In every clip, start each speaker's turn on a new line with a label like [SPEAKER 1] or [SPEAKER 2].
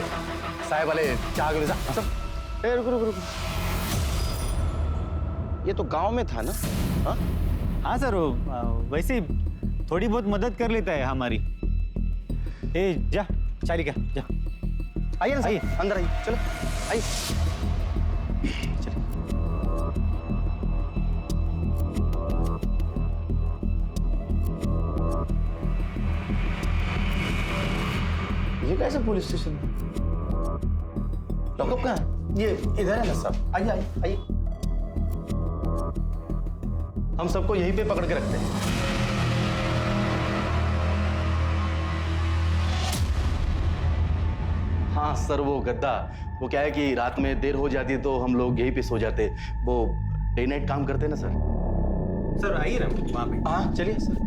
[SPEAKER 1] साहेब वाले चाह के सब।
[SPEAKER 2] रुको रुको रुको, ये तो गांव में था ना? हाँ
[SPEAKER 3] हाँ सर, वैसे ही थोड़ी बहुत मदद कर लेता है हमारी। ए जा चारिका जा।
[SPEAKER 2] आइए ना,
[SPEAKER 3] आइए।
[SPEAKER 2] अंदर आइए, चलो आइए। ये कैसे पुलिस स्टेशन? लॉकअप कहाँ है?
[SPEAKER 1] ये इधर है ना साहब।
[SPEAKER 2] आइए आइए आइए।
[SPEAKER 1] हम सबको यहीं पे पकड़ के रखते हैं। हाँ सर, वो गद्दा, वो क्या है कि रात में देर हो जाती है तो हम लोग यहीं पे सो जाते। वो डे नाइट काम करते हैं ना सर।
[SPEAKER 3] सर आइए ना वहाँ पे।
[SPEAKER 1] हाँ चलिए सर।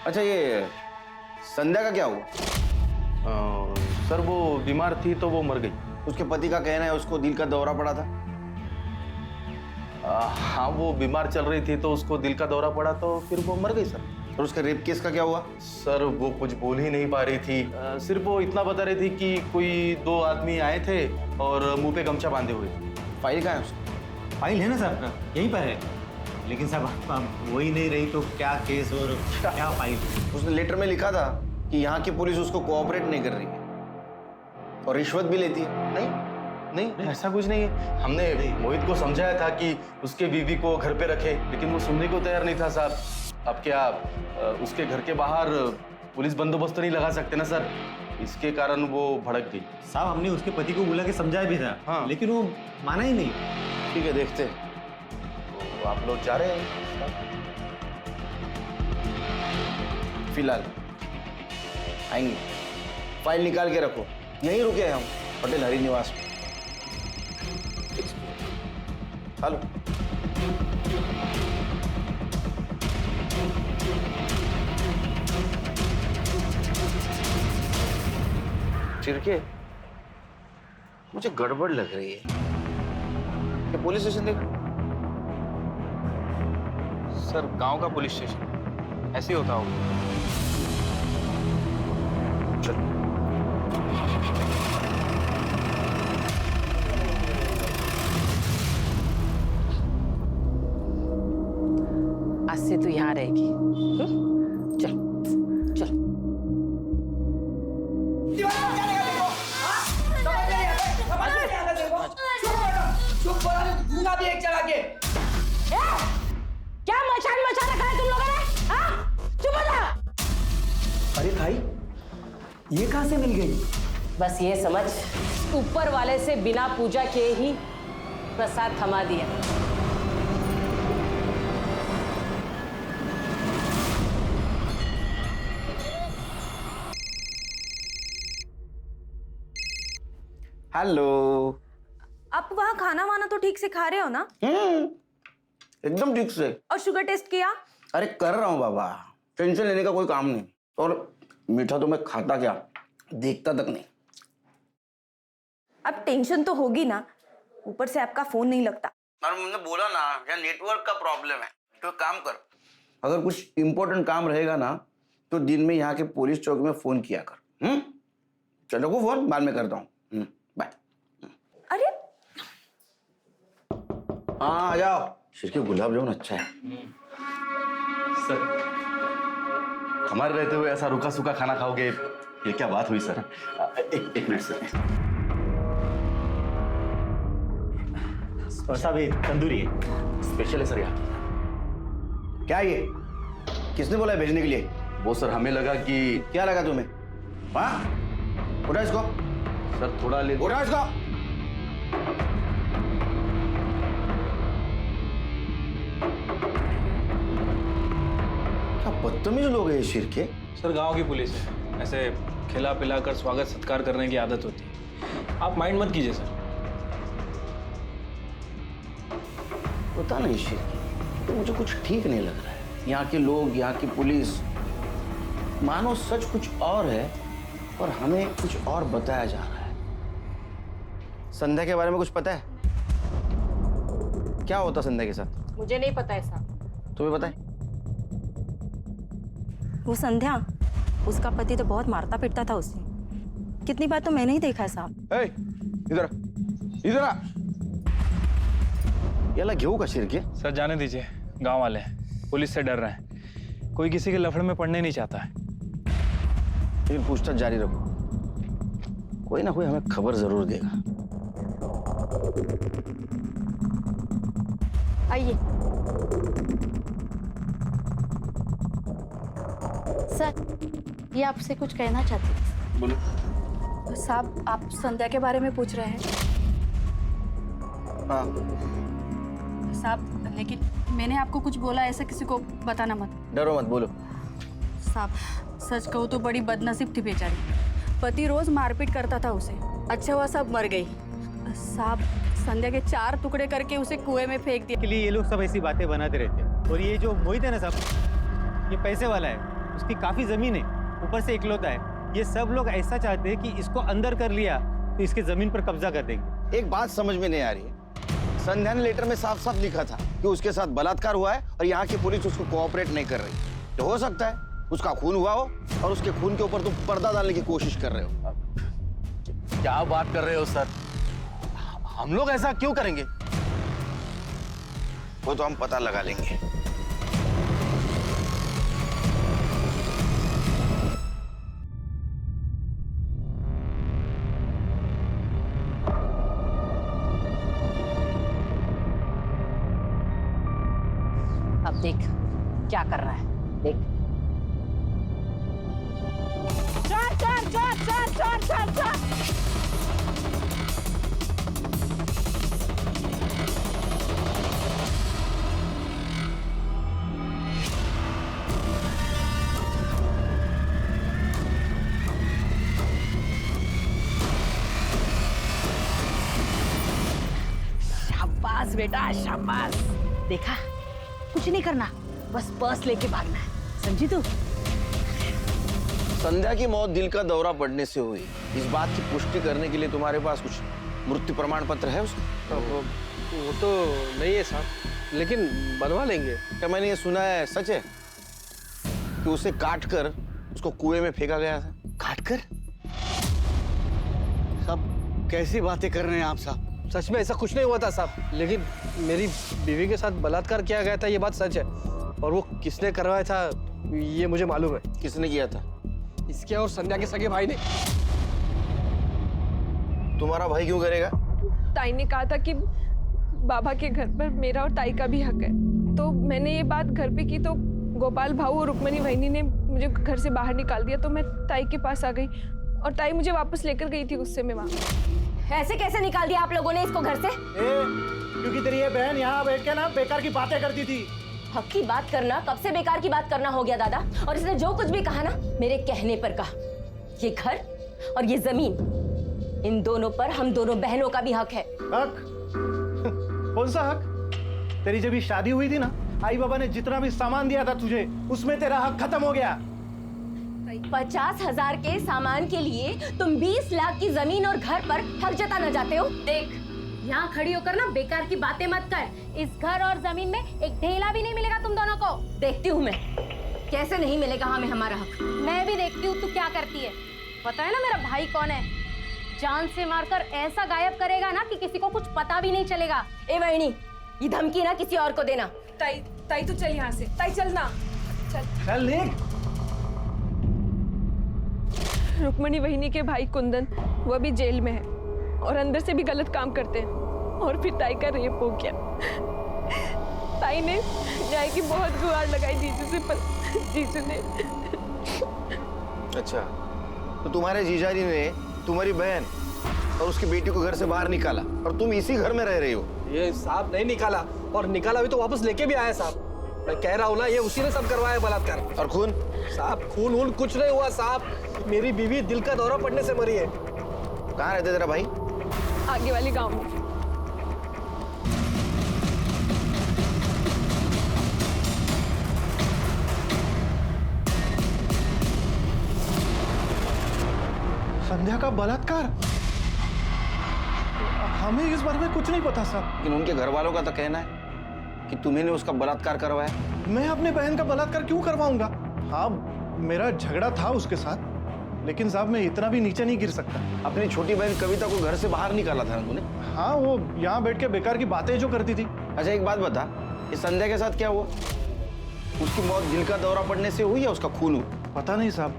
[SPEAKER 2] अच्छा, ये संध्या का क्या हुआ?
[SPEAKER 1] सर वो बीमार थी तो वो मर गई।
[SPEAKER 2] उसके पति का कहना है उसको दिल का दौरा पड़ा था।
[SPEAKER 1] हाँ, वो बीमार चल रही थी तो उसको दिल का दौरा पड़ा तो फिर वो मर गई सर।
[SPEAKER 2] और उसका रेप केस का क्या हुआ?
[SPEAKER 1] सर वो कुछ बोल ही नहीं पा रही थी। सिर्फ वो इतना बता रही थी कि कोई 2 आदमी आए थे और मुंह पे गमछा बांधे हुए।
[SPEAKER 2] फाइल कहाँ है उसकी?
[SPEAKER 3] फाइल है ना साहब, यहीं पर है। लेकिन साहब अब वही नहीं रही तो क्या केस और क्या फाइल?
[SPEAKER 2] उसने लेटर में लिखा था कि यहाँ की पुलिस उसको कोऑपरेट नहीं कर रही है और रिश्वत भी लेती है।
[SPEAKER 1] नहीं, ऐसा कुछ नहीं है। हमने मोहित को समझाया था कि उसके बीवी को घर पे रखे, लेकिन वो सुनने को तैयार नहीं था साहब। अब क्या उसके घर के बाहर पुलिस बंदोबस्त नहीं लगा सकते ना सर, इसके कारण वो भड़क गई।
[SPEAKER 3] साहब हमने उसके पति को बुला के समझाया भी था।
[SPEAKER 1] हाँ।
[SPEAKER 3] लेकिन वो माना ही नहीं।
[SPEAKER 2] ठीक है, देखते हैं।
[SPEAKER 1] तो आप लोग जा रहे हैं?
[SPEAKER 2] फिलहाल आएंगे। फाइल निकाल के रखो, यहीं रुके हैं हम, पटेल हरि निवास में। हेलो, चिरके, मुझे गड़बड़ लग रही है। क्या पुलिस स्टेशन देखो?
[SPEAKER 4] सर गांव का पुलिस स्टेशन ऐसे ही होता होगा।
[SPEAKER 5] आज से तू यहाँ रहेगी। चल चल। क्या मचान मचा रखा है तुम लोगों ने? हाँ? चुप हो जा।
[SPEAKER 6] अरे भाई, ये कहां से मिल गई?
[SPEAKER 5] बस ये समझ, ऊपर वाले से बिना पूजा के ही प्रसाद थमा दिया।
[SPEAKER 2] हेलो।
[SPEAKER 7] आप वहाँ खाना वाना तो ठीक से खा रहे हो ना?
[SPEAKER 2] एकदम ठीक से।
[SPEAKER 7] और शुगर टेस्ट किया?
[SPEAKER 2] अरे कर रहा हूँ बाबा, टेंशन लेने का कोई काम नहीं। और मीठा तो मैं खाता क्या, देखता तक नहीं।
[SPEAKER 7] अब टेंशन तो होगी ना, ऊपर से आपका फोन नहीं लगता।
[SPEAKER 2] अरे मैंने बोला ना, यार नेटवर्क का प्रॉब्लम है। तो काम कर, अगर कुछ इंपॉर्टेंट काम रहेगा ना तो दिन में यहाँ के पुलिस चौक में फोन किया कर। चलो को फोन बाद में करता हूँ। बाय।
[SPEAKER 7] अरे
[SPEAKER 2] हाँ आ जाओ। शिरके गुलाब जामुन अच्छा है।
[SPEAKER 1] सर, हमारे रहते हुए ऐसा रूखा सूखा खाना खाओगे, ये क्या बात हुई सर? एक मिनट सर।
[SPEAKER 3] और साहब ये तंदूरी है,
[SPEAKER 1] स्पेशल है सर यहाँ।
[SPEAKER 2] क्या ये, किसने बोला है भेजने के लिए?
[SPEAKER 1] वो सर हमें लगा कि।
[SPEAKER 2] क्या लगा तुम्हें? हाँ, उठा इसको।
[SPEAKER 1] सर थोड़ा ले।
[SPEAKER 2] उठा इसको। क्या बदतमीज लोग हैं ये शिरके।
[SPEAKER 4] सर गांव की पुलिस है, ऐसे खिला पिला कर स्वागत सत्कार करने की आदत होती है। आप माइंड मत कीजिए सर।
[SPEAKER 2] पता नहीं शिरके, तो मुझे कुछ ठीक नहीं लग रहा है। यहाँ के लोग, यहाँ की पुलिस, मानो सच कुछ और है और हमें कुछ और बताया जा रहा है। संध्या के बारे में कुछ पता है? क्या होता संध्या के साथ?
[SPEAKER 5] मुझे नहीं पता है साहब,
[SPEAKER 2] तुम्हें बताए?
[SPEAKER 7] वो संध्या, उसका पति तो बहुत मारता पीटता था उसे। कितनी बार तो मैंने ही देखा है साहब।
[SPEAKER 2] ए, इधर इधर आ। याला घेऊ का शिरके?
[SPEAKER 4] सर जाने दीजिए, गांव वाले हैं, पुलिस से डर रहे हैं, कोई किसी के लफड़े में पड़ने नहीं चाहता है।
[SPEAKER 2] लेकिन पूछताछ जारी रखो, कोई ना कोई हमें खबर जरूर देगा।
[SPEAKER 7] आइए।
[SPEAKER 8] सर, ये आपसे कुछ कहना चाहती हूँ।
[SPEAKER 2] बोलो।
[SPEAKER 8] साहब, आप संध्या के बारे में पूछ रहे हैं।
[SPEAKER 2] हाँ।
[SPEAKER 8] साहब, लेकिन मैंने आपको कुछ बोला ऐसा किसी को बताना मत।
[SPEAKER 2] डरो मत, बोलो।
[SPEAKER 8] साहब, सच कहूँ तो बड़ी बदनसीब थी बेचारी। पति रोज मारपीट करता था उसे। अच्छा हुआ साहब मर गई। साहब, संध्या के 4 टुकड़े करके उसे कुएं में फेंक दिया।
[SPEAKER 3] के लिए ये लोग सब ऐसी बातें बनाते रहते हैं। और ये जो मोहित है ना साहब, ये पैसे वाला है, उसकी काफी जमीन है, ऊपर से इकलौता है। ये सब लोग ऐसा चाहते हैं कि इसको अंदर कर लिया तो इसके जमीन पर कब्जा कर देंगे।
[SPEAKER 2] एक बात समझ में नहीं आ रही है, संध्या ने लेटर में साफ साफ लिखा था कि उसके साथ बलात्कार हुआ है और यहाँ की पुलिस उसको कोऑपरेट नहीं कर रही। तो हो सकता है उसका खून हुआ हो और उसके खून के ऊपर तुम पर्दा डालने की कोशिश कर रहे हो।
[SPEAKER 1] क्या बात कर रहे हो सर? हम लोग ऐसा क्यों करेंगे?
[SPEAKER 2] वो तो हम पता लगा लेंगे।
[SPEAKER 5] अब देख क्या कर रहा है, देख। चल चल चल चल चल चल चल। शाबाश बेटा, शाबाश। देखा, कुछ नहीं करना, बस पर्स लेके भागना है, समझी तू?
[SPEAKER 2] संध्या की मौत दिल का दौरा पड़ने से हुई, इस बात की पुष्टि करने के लिए तुम्हारे पास कुछ मृत्यु प्रमाण पत्र है उसका?
[SPEAKER 6] वो तो नहीं है साहब, लेकिन बनवा लेंगे।
[SPEAKER 2] क्या मैंने ये सुना है सच है कि उसे काट कर उसको कुएं में फेंका गया था?
[SPEAKER 6] काट कर? साहब, कैसी बातें कर रहे हैं आप साहब? सच में ऐसा कुछ नहीं हुआ था साहब, लेकिन मेरी बीवी के साथ बलात्कार किया गया था, ये बात सच है। और वो किसने करवाया था ये मुझे मालूम है।
[SPEAKER 2] किसने किया था?
[SPEAKER 6] इसके और संध्या के सगे भाई ने।
[SPEAKER 2] तुम्हारा भाई क्यों करेगा?
[SPEAKER 9] ताई ने कहा था कि बाबा के घर पर मेरा और ताई का भी हक है, तो मैंने ये बात घर पे की तो गोपाल भाऊ और रुक्मणी वहिनी ने मुझे घर से बाहर निकाल दिया। तो मैं ताई के पास आ गई और ताई मुझे वापस लेकर गई थी गुस्से में वहाँ।
[SPEAKER 5] ऐसे कैसे निकाल दिया आप लोगों ने इसको घर से?
[SPEAKER 10] क्योंकि तेरी ये बहन यहाँ बैठ के ना बेकार की बातें करती थी।
[SPEAKER 5] हक की बात करना कब से बेकार की बात करना हो गया दादा? और इसने जो कुछ भी कहा ना, मेरे कहने पर कहा। ये घर और ये जमीन, इन दोनों पर हम दोनों बहनों का भी हक है।
[SPEAKER 10] हक? कौन सा हक? तेरी जब शादी हुई थी ना, आई बाबा ने जितना भी सामान दिया था तुझे, उसमें तेरा हक खत्म हो गया।
[SPEAKER 5] 50,000 के सामान के लिए तुम 20 लाख की जमीन और घर पर हक जताना चाहते हो? देख, यहाँ खड़ी होकर ना बेकार की बातें मत कर। इस घर और जमीन में एक ढेला भी नहीं मिलेगा तुम दोनों को। देखती हूँ मैं कैसे नहीं मिलेगा हमें हमारा हक।
[SPEAKER 8] मैं भी देखती हूँ तू क्या करती है। पता है ना मेरा भाई कौन है? जान से मारकर ऐसा गायब करेगा ना कि किसी को कुछ पता भी नहीं चलेगा।
[SPEAKER 5] ए वहिनी, ये धमकी ना किसी और को देना।
[SPEAKER 9] ताई, ताई तू चल यहाँ से। ताई चल ना,
[SPEAKER 10] चल निक।
[SPEAKER 9] रुक्मणी वहिनी के भाई कुंदन, वह भी जेल में है और अंदर से भी गलत काम करते हैं। और फिर ताई का रेप हो गया। ताई ने न्याय की बहुत गुहार लगाई जीजू से, पर जीजू ने।
[SPEAKER 2] अच्छा, तो तुम्हारे जीजाजी ने तुम्हारी बहन और उसकी बेटी को घर से बाहर निकाला और तुम इसी घर में रह रही हो?
[SPEAKER 6] ये साहब नहीं निकाला, और निकाला भी तो वापस लेके भी आया साहब। मैं कह रहा हूँ ना, ये उसी ने सब करवाया बलात्कार।
[SPEAKER 2] और खून?
[SPEAKER 6] साहब, खून कुछ नहीं हुआ साहब। मेरी बीवी दिल का दौरा पड़ने से मरी है।
[SPEAKER 2] कहाँ रहते तेरा भाई?
[SPEAKER 9] आगे वाले गांव में।
[SPEAKER 10] संध्या का बलात्कार? हमें इस बारे में कुछ नहीं पता साहब।
[SPEAKER 2] लेकिन उनके घर वालों का तो कहना है कि तुम्ही ने उसका बलात्कार करवाया।
[SPEAKER 10] मैं अपने बहन का बलात्कार क्यों करवाऊंगा? हाँ, मेरा झगड़ा था उसके साथ, लेकिन साहब मैं इतना भी नीचे नहीं गिर सकता।
[SPEAKER 2] अपनी छोटी बहन कविता को घर से बाहर निकाला था ना तूने?
[SPEAKER 10] हाँ, वो यहाँ बैठ के बेकार की बातें जो करती थी।
[SPEAKER 2] अच्छा एक बात बता, इस संध्या के साथ क्या हुआ? उसकी मौत दिल का दौरा पड़ने से हुई या उसका खून हुआ?
[SPEAKER 10] पता नहीं साहब,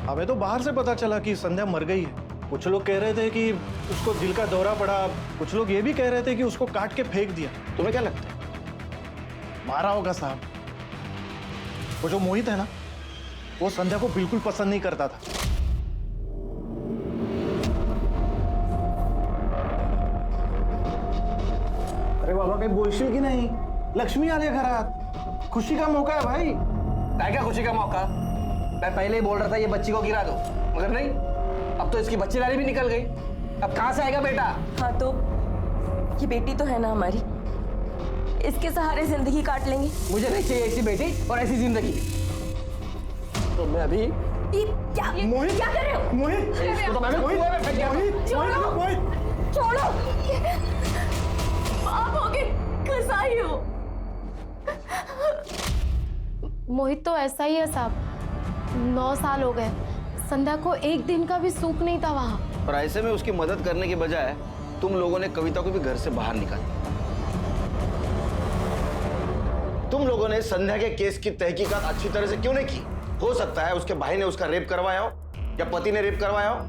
[SPEAKER 10] हमें तो बाहर से पता चला कि संध्या मर गई है। कुछ लोग कह रहे थे कि उसको दिल का दौरा पड़ा, कुछ लोग ये भी कह रहे थे कि उसको काट के फेंक दिया।
[SPEAKER 2] तुम्हें क्या लगता है?
[SPEAKER 10] मारा होगा साहब। वो जो मोहित है ना, वो संध्या को बिल्कुल पसंद नहीं करता था। अरे बाबा, काही बोलशील की नाही? लक्ष्मी आले घरात, खुशी का मौका है भाई।
[SPEAKER 6] काय क्या खुशी का मौका? मैं पहले ही बोल रहा था ये बच्ची को गिरा दो, मगर नहीं, अब तो इसकी बच्चेदारी भी निकल गई। अब कहाँ से आएगा बेटा?
[SPEAKER 11] हाँ तो ये बेटी तो है ना हमारी, इसके सहारे जिंदगी काट लेंगे।
[SPEAKER 6] मुझे नहीं चाहिए ऐसी बेटी और ऐसी जिंदगी। तो मैं अभी
[SPEAKER 10] मोहित,
[SPEAKER 5] क्या कर रहे हो?
[SPEAKER 10] मोहित,
[SPEAKER 6] इसको तो मैं कुएं में फेंक दिया।
[SPEAKER 5] छोड़ो,
[SPEAKER 10] मोहित,
[SPEAKER 5] छोड़ो। आप होगे कसाई हो। मोहित तो ऐसा ही है साहब, 9 साल हो गए, संध्या को एक दिन का भी सुख नहीं था वहां।
[SPEAKER 2] और ऐसे में उसकी मदद करने के बजाय तुम लोगों ने कविता को भी घर से बाहर निकाल दिया। तुम लोगों ने संध्या के केस की तहकीकात अच्छी तरह से क्यों नहीं की? हो सकता है उसके भाई ने उसका रेप करवाया हो या पति ने रेप करवाया हो,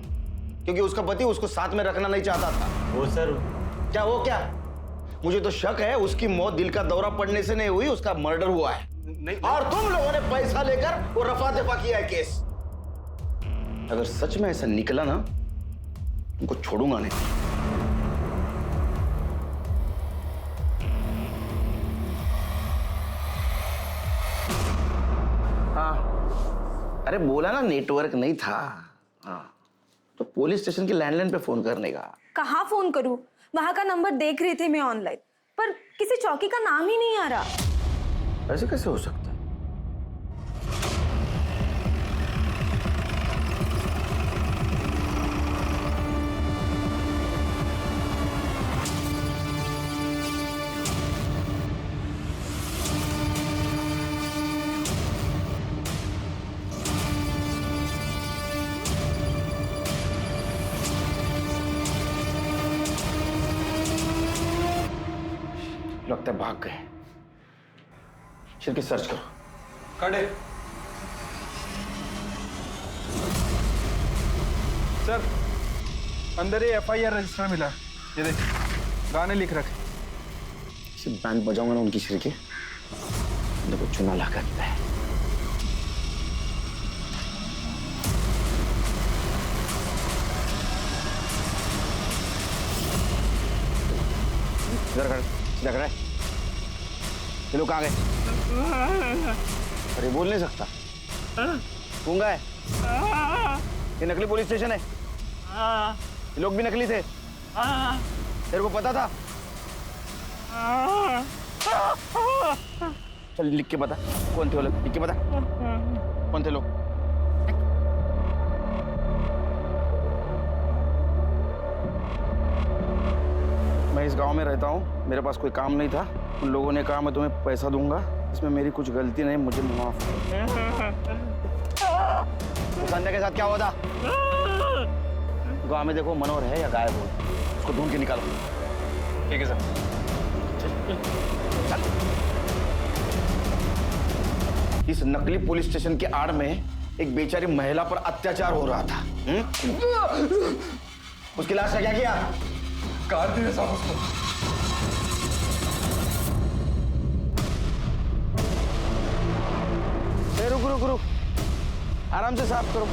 [SPEAKER 2] क्योंकि उसका पति उसको साथ में रखना नहीं चाहता था।
[SPEAKER 1] वो सर,
[SPEAKER 2] क्या वो क्या? मुझे तो शक है उसकी मौत दिल का दौरा पड़ने से नहीं हुई, उसका मर्डर हुआ है।
[SPEAKER 1] नहीं,
[SPEAKER 2] और तुम लोगों ने पैसा लेकर वो रफा दफा किया है केस। अगर सच में ऐसा निकला ना, तुमको छोड़ूंगा नहीं। हाँ, अरे बोला ना नेटवर्क नहीं था। हाँ, तो पुलिस स्टेशन के लैंडलाइन पे फोन करने का।
[SPEAKER 7] कहाँ फोन करूँ? वहां का नंबर देख रही थी मैं ऑनलाइन, पर किसी चौकी का नाम ही नहीं आ रहा।
[SPEAKER 2] ऐसे कैसे हो सकता है? लगता है भाग गए। शिरके सर्च करो।
[SPEAKER 4] काटे
[SPEAKER 12] सर, अंदर ये FIR रजिस्टर मिला, ये देख, गाने लिख रखे।
[SPEAKER 2] इसे बैंड बजाऊंगा ना उनकी शिरके, देखो चुना ला करता है। इधर कर, सीधा कर। ये लोग कहाँ गए? अरे बोल नहीं सकता। गूंगा है? ये नकली पुलिस स्टेशन है। ये लोग भी नकली थे। तेरे को पता था? चल लिख के बता, कौन थे वो लोग? लिख के बता, कौन थे लोग? मैं इस गांव में रहता हूँ, मेरे पास कोई काम नहीं था। उन लोगों ने कहा मैं तुम्हें पैसा दूंगा, इसमें मेरी कुछ गलती नहीं, मुझे माफ करो। तो संध्या के साथ क्या हुआ था? गांव में देखो मनोहर है या गायब हो, उसको ढूंढ के निकालो।
[SPEAKER 4] ठीक है सर।
[SPEAKER 2] चल। इस नकली पुलिस स्टेशन के आड़ में एक बेचारी महिला पर अत्याचार हो रहा था। उसकी लाश का क्या किया?
[SPEAKER 12] कार दे साहब उसको।
[SPEAKER 2] रुक रुक रुक, आराम से साफ करो,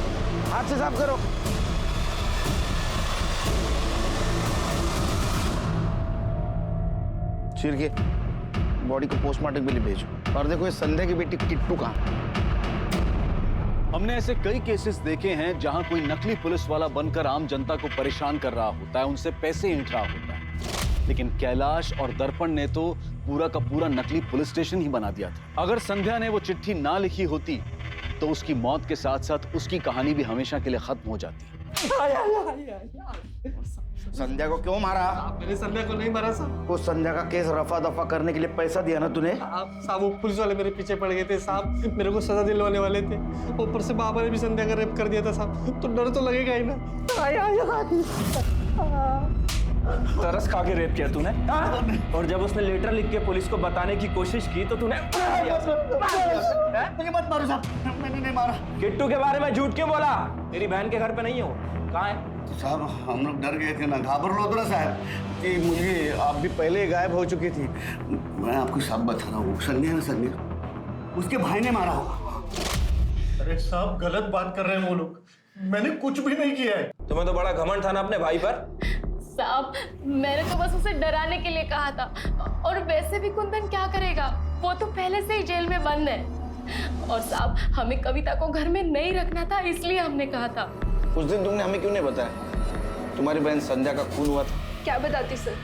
[SPEAKER 2] हाथ से साफ करो। चीर के बॉडी को पोस्टमार्टम के लिए भेजो। और देखो ये संध्या की बेटी किट्टू कहाँ?
[SPEAKER 13] हमने ऐसे कई केसेस देखे हैं जहां कोई नकली पुलिस वाला बनकर आम जनता को परेशान कर रहा होता है, उनसे पैसे ऐंठ रहा होता है। लेकिन कैलाश और दर्पण ने तो पूरा का पूरा नकली पुलिस स्टेशन ही बना दिया था। अगर संध्या ने वो चिट्ठी ना लिखी होती तो उसकी मौत के साथ साथ उसकी कहानी भी हमेशा के लिए खत्म हो जाती।
[SPEAKER 2] संध्या को क्यों मारा?
[SPEAKER 6] मैंने संध्या को नहीं मारा साहब।
[SPEAKER 2] वो संध्या का केस रफा दफा करने के लिए पैसा दिया ना तूने?
[SPEAKER 6] आप साहब, वो पुलिस वाले मेरे पीछे पड़ गए थे साहब, मेरे को सजा दिलवाने वाले थे। ऊपर से बाबा ने भी संध्या का रेप कर दिया था साहब, तो डर तो लगेगा ही ना।
[SPEAKER 12] तरस खा के रेप किया तूने, और जब उसने लेटर लिख के पुलिस को बताने की कोशिश की तो तूने
[SPEAKER 2] मुझे मत मारो साहब, मैंने नहीं मारा।
[SPEAKER 12] किट्टू के बारे में झूठ क्यों बोला? मेरी बहन के घर पे नहीं हो, कहाँ है?
[SPEAKER 2] साहब हम लोग डर गए थे ना, घाबर लो ना साहब कि मुझे आप भी पहले गायब हो चुकी थी। मैं आपको सब बता रहा हूँ, संध्या ना संध्या उसके भाई ने मारा होगा।
[SPEAKER 10] अरे साहब गलत बात कर रहे हैं वो लोग, मैंने कुछ भी नहीं किया है।
[SPEAKER 12] तुम्हें तो बड़ा घमंड था ना अपने भाई पर।
[SPEAKER 5] साहब मैंने तो बस उसे डराने के लिए कहा था, और वैसे भी कुंदन क्या करेगा, वो तो पहले से ही जेल में बंद है। और साहब हमें कविता को घर में नहीं रखना था, इसलिए हमने कहा था।
[SPEAKER 2] उस दिन तुमने हमें क्यों नहीं बताया तुम्हारी बहन संध्या का खून हुआ था?
[SPEAKER 9] क्या बताती सर,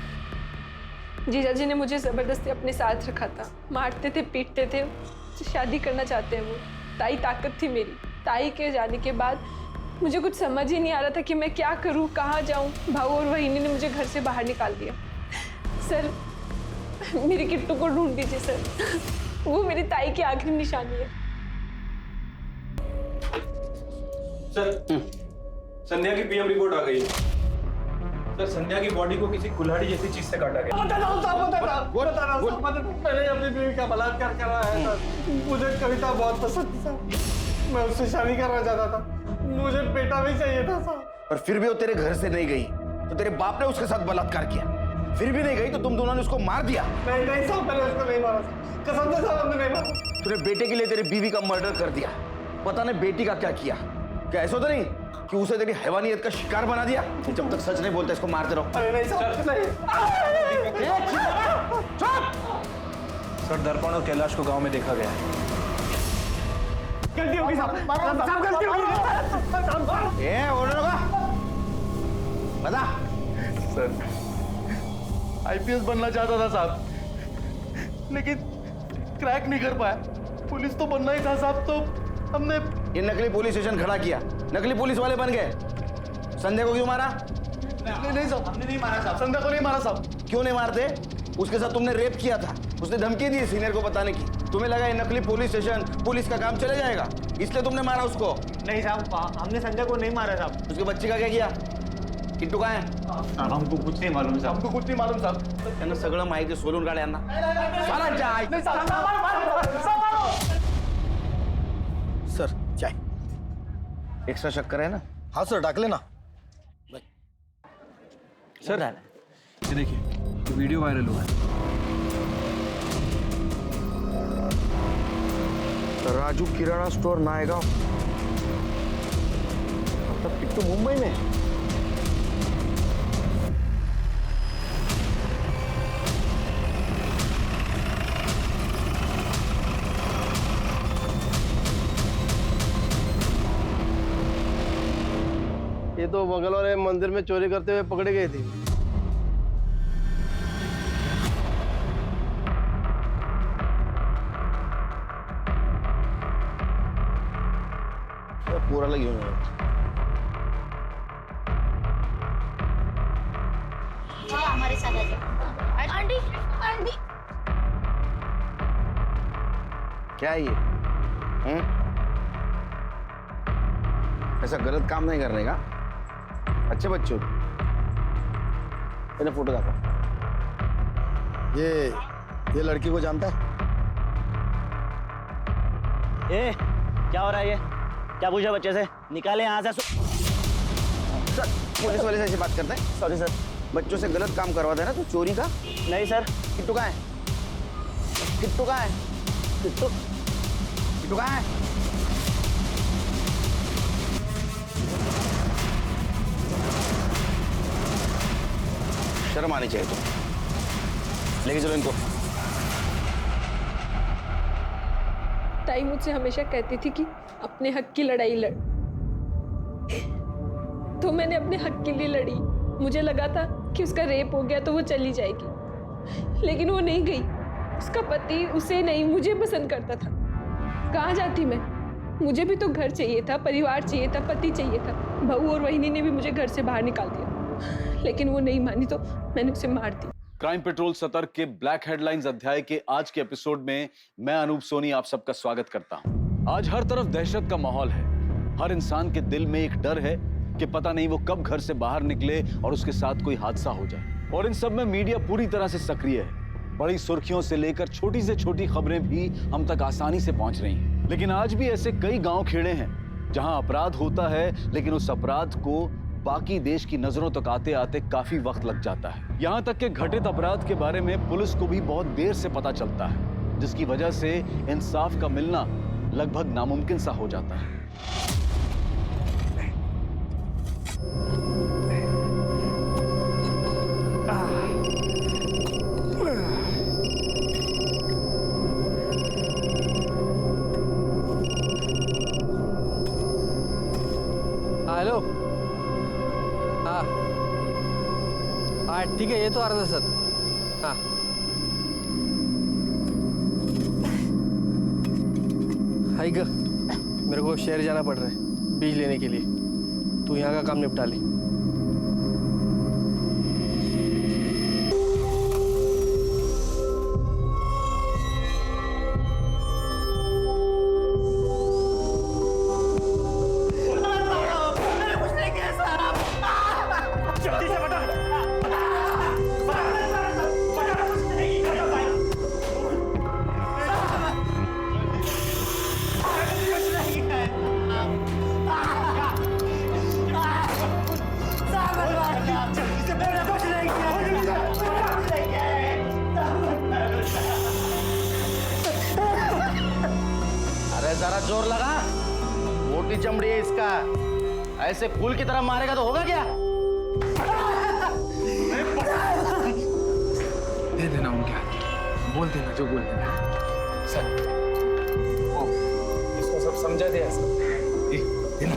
[SPEAKER 9] जीजा जी ने मुझे जबरदस्ती अपने साथ रखा था, मारते थे, पीटते थे, शादी करना चाहते हैं वो। ताई ताकत थी मेरी। ताई के जाने के बाद मुझे कुछ समझ ही नहीं आ रहा था कि मैं क्या करूं, कहाँ जाऊं। भाऊ और वहीनी ने मुझे घर से बाहर निकाल दिया। सर मेरे किट्टू को ढूंढ दीजिए सर, वो मेरी ताई की आखिरी निशानी है।
[SPEAKER 4] सर संध्या की पीएम रिपोर्ट आ गई है। सर संध्या की बॉडी को किसी कुल्हाड़ी जैसी चीज से काटा गया।
[SPEAKER 6] बता रहा हूँ साहब, मैंने अपनी बीवी का बलात्कार करा है सर। मुझे कविता बहुत पसंद थी साहब, मैं उससे शादी करना चाहता था, मुझे बेटा भी चाहिए था साहब।
[SPEAKER 2] और फिर भी वो तेरे घर से नहीं गई तो तेरे बाप ने उसके साथ बलात्कार किया, फिर भी नहीं गई तो तुम दोनों ने उसको मार दिया।
[SPEAKER 6] नहीं साहब, मैंने उसको नहीं मारा साहब, कसम से साहब हमने नहीं मारा।
[SPEAKER 2] तूने बेटे के लिए तेरी बीवी का मर्डर कर दिया, पता नहीं बेटी का क्या किया। क्या ऐसा तो नहीं कि उसे तेरी हैवानियत का शिकार बना दिया? जब तक सच नहीं बोलता इसको मारते रहो।
[SPEAKER 6] अरे नहीं साहब, नहीं।
[SPEAKER 4] सर दर्पण और कैलाश को गांव में देखा गया है।
[SPEAKER 6] गलती होगी साहब, साहब गलती होगी।
[SPEAKER 2] ए बोलो ना, बता।
[SPEAKER 1] सर आईपीएस बनना चाहता था साहब, लेकिन क्रैक नहीं कर पाया। पुलिस तो बनना ही था साहब, तो हमने
[SPEAKER 2] ये नकली पुलिस स्टेशन खड़ा किया, नकली पुलिस वाले बन गए। संध्या को क्यों मारा?
[SPEAKER 10] नहीं साहब, हमने नहीं मारा साहब, संध्या को नहीं मारा साहब।
[SPEAKER 2] क्यों नहीं मारते? उसके साथ तुमने रेप किया था, उसने धमकी दी सीनियर को बताने की। तुम्हें लगा ये नकली पुलिस स्टेशन पुलिस का काम चले जाएगा, इसलिए तुमने मारा उसको।
[SPEAKER 3] नहीं साहब, हमने संध्या को नहीं मारा साहब।
[SPEAKER 2] उसके बच्चे का क्या किया? किट्टू का है?
[SPEAKER 3] हमको कुछ नहीं मालूम साहब,
[SPEAKER 10] हमको कुछ नहीं मालूम साहब।
[SPEAKER 2] त्यांना सगळं माहिती सोलून काढ यांना। सर चाय एक्स्ट्रा शक्कर है ना?
[SPEAKER 10] हाँ सर, डाक लेना।
[SPEAKER 12] सर ये देखिए, ये वीडियो वायरल हुआ है।
[SPEAKER 2] राजू किराना स्टोर नायगांव, मतलब किट्टू मुंबई में।
[SPEAKER 6] ये तो बगल वाले मंदिर में चोरी करते हुए पकड़े गए थे।
[SPEAKER 2] पूरा लगी हुई है।
[SPEAKER 14] हमारे साथ आ जाओ। आंटी आंटी
[SPEAKER 2] क्या है ये? ऐसा गलत काम नहीं करने का। अच्छे बच्चों, मैंने फोटो देखा।
[SPEAKER 10] ये लड़की को जानता है?
[SPEAKER 3] ए क्या हो रहा है ये? क्या पूछा बच्चे से? निकाले यहाँ से।
[SPEAKER 2] सर पुलिस वाले से ऐसी बात करते हैं? सॉरी सर, बच्चों से गलत काम करवाते हैं ना, तो चोरी का।
[SPEAKER 3] नहीं सर।
[SPEAKER 2] किट्टू कहाँ है? किट्टू कहाँ है? किट्टू किट्टू कहाँ है? शर्म आनी चाहिए तुम। लेके चलो इनको।
[SPEAKER 9] ताई मुझसे हमेशा कहती थी कि अपने हक की लड़ाई लड़, तो मैंने अपने हक के लिए लड़ी। मुझे लगा था कि उसका रेप हो गया तो वो चली जाएगी, लेकिन वो नहीं गई। उसका पति उसे नहीं, मुझे पसंद करता था। कहाँ जाती मैं? मुझे भी तो घर चाहिए था, परिवार चाहिए था, पति चाहिए था। बहू और वहीनी ने भी मुझे घर से बाहर निकाल दिया। लेकिन वो नहीं मानी तो मैंने उसे मार दी।
[SPEAKER 13] क्राइम पेट्रोल सतर्क के ब्लैक हेडलाइंस अध्याय के आज के एपिसोड में मैं अनूप सोनी आप सबका स्वागत करता हूं। आज हर तरफ दहशत का माहौल है। हर इंसान के दिल में एक डर है कि पता नहीं वो कब घर से बाहर निकले और उसके साथ कोई हादसा हो जाए। और इन सब में मीडिया पूरी तरह से सक्रिय है। बड़ी सुर्खियों से लेकर छोटी से छोटी खबरें भी हम तक आसानी से पहुंच रही हैं। लेकिन आज भी ऐसे कई गांव खेड़े हैं जहां अपराध होता है, लेकिन उस अपराध को बाकी देश की नजरों तक आते आते काफी वक्त लग जाता है। यहां तक कि घटित अपराध के बारे में पुलिस को भी बहुत देर से पता चलता है, जिसकी वजह से इंसाफ का मिलना लगभग नामुमकिन सा हो जाता है।
[SPEAKER 6] हेलो। हाँ हाँ ठीक है, ये तो आ रहा था सर। हाँ हाई ग, मेरे को शहर जाना पड़ रहा है बीज लेने के लिए। तू यहाँ का काम निपटा ले।
[SPEAKER 2] जरा जोर लगा, मोटी चमड़ी है इसका, ऐसे फूल की तरह मारेगा तो होगा क्या?
[SPEAKER 12] दे देना उनके हाथ, बोल देना जो बोल देना। सर इसको सब समझा दिया सर। देना।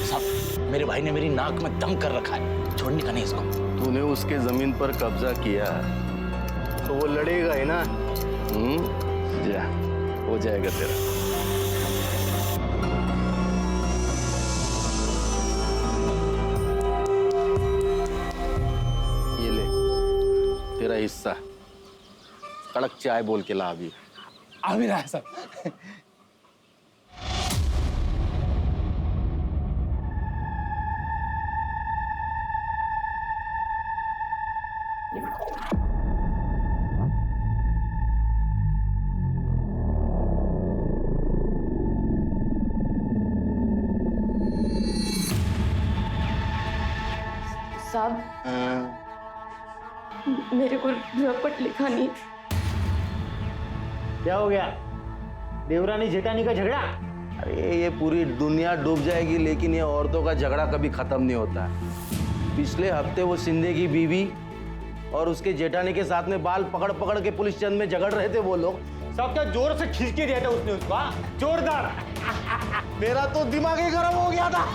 [SPEAKER 2] साहब, मेरे भाई ने मेरी नाक में दम कर रखा है, छोड़ने का नहीं इसको।
[SPEAKER 1] तूने उसके जमीन पर कब्जा किया तो वो लड़ेगा ही ना। जा, हो जाएगा तेरा। ये ले तेरा हिस्सा, कड़क चाय बोल के ला अभी।
[SPEAKER 12] आ भी रहा है सर।
[SPEAKER 11] साहब, मेरे को रपट लिखा नहीं।
[SPEAKER 3] क्या हो गया? देवरानी जेठानी का झगड़ा?
[SPEAKER 2] अरे ये पूरी दुनिया डूब जाएगी, लेकिन ये औरतों का झगड़ा कभी खत्म नहीं होता। पिछले हफ्ते वो सिंधे की बीवी और उसके जेठानी के साथ में बाल पकड़ पकड़ के पुलिस चंद में झगड़ रहे थे वो लोग।
[SPEAKER 3] सब क्या जोर से खींच के दिया था उसने उसको? जोरदार।
[SPEAKER 2] मेरा तो दिमाग ही गर्म हो गया था।